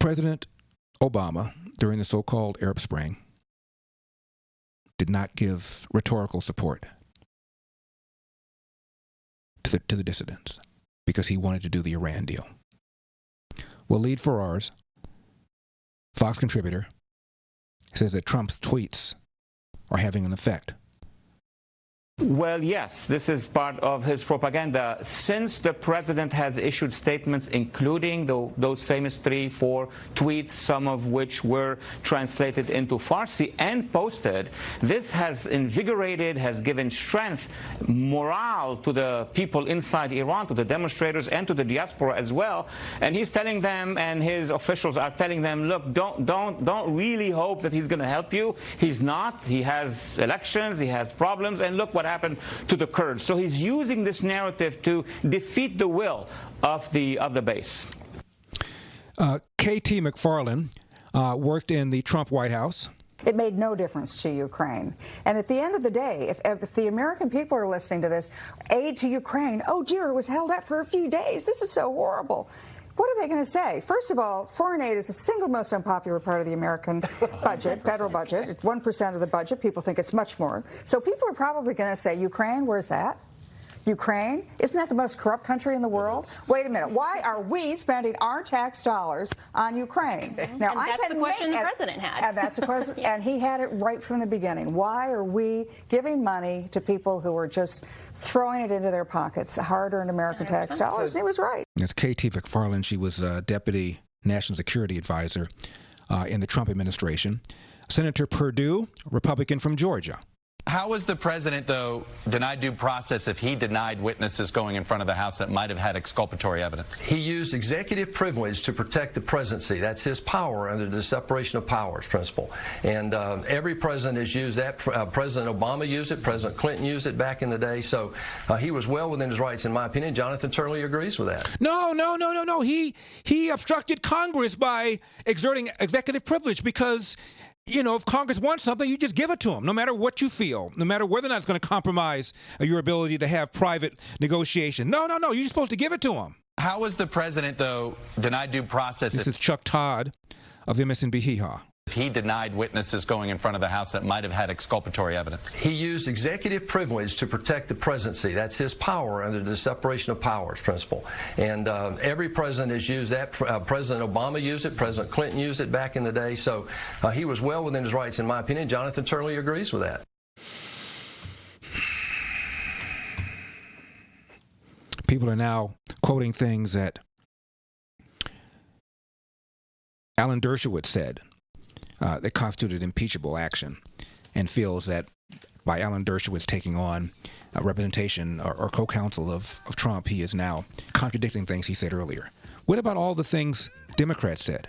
President Obama, during the so-called Arab Spring, did not give rhetorical support to the dissidents because he wanted to do the Iran deal. Waleed Farrar's Fox contributor says that Trump's tweets are having an effect. Well, yes, this is part of his propaganda. Since the president has issued statements, including those famous 3-4 tweets, some of which were translated into Farsi and posted, this has invigorated, has given strength, morale to the people inside Iran, to the demonstrators and to the diaspora as well. And he's telling them, and his officials are telling them, look, don't really hope that he's going to help you. He's not. He has elections, he has problems, and look what happened to the Kurds. So he's using this narrative to defeat the will of the base. K.T. McFarland worked in the Trump White House. It made no difference to Ukraine. And at the end of the day, if the American people are listening to this, aid to Ukraine, oh dear, it was held up for a few days. This is so horrible. What are they going to say? First of all, foreign aid is the single most unpopular part of the American budget, federal budget. It's 1% of the budget. People think it's much more. So people are probably going to say, Ukraine, where's that? Ukraine? Isn't that the most corrupt country in the world? Wait a minute. Why are we spending our tax dollars on Ukraine? Now, that's the question the president had. And that's the question, and he had it right from the beginning. Why are we giving money to people who are just throwing it into their pockets, hard-earned American tax dollars? And he was right. That's K.T. McFarland. She was Deputy National Security Advisor in the Trump administration. Senator Perdue, Republican from Georgia. How was the president, though, denied due process if he denied witnesses going in front of the House that might have had exculpatory evidence? He used executive privilege to protect the presidency. That's his power under the separation of powers principle. And every president has used that. President Obama used it. President Clinton used it back in the day. So he was well within his rights, in my opinion. Jonathan certainly agrees with that. No. He obstructed Congress by exerting executive privilege because, you know, if Congress wants something, you just give it to them, no matter what you feel, no matter whether or not it's going to compromise your ability to have private negotiation. No. You're supposed to give it to them. How was the president, though, denied due process? This is Chuck Todd of MSNBC Hee-Haw. If he denied witnesses going in front of the House that might have had exculpatory evidence? He used executive privilege to protect the presidency. That's his power under the separation of powers principle. And every president has used that. President Obama used it. President Clinton used it back in the day. So he was well within his rights, in my opinion. Jonathan certainly agrees with that. People are now quoting things that Alan Dershowitz said that constituted impeachable action, and feels that by Alan Dershowitz taking on representation or co-counsel of Trump, he is now contradicting things he said earlier. What about all the things Democrats said?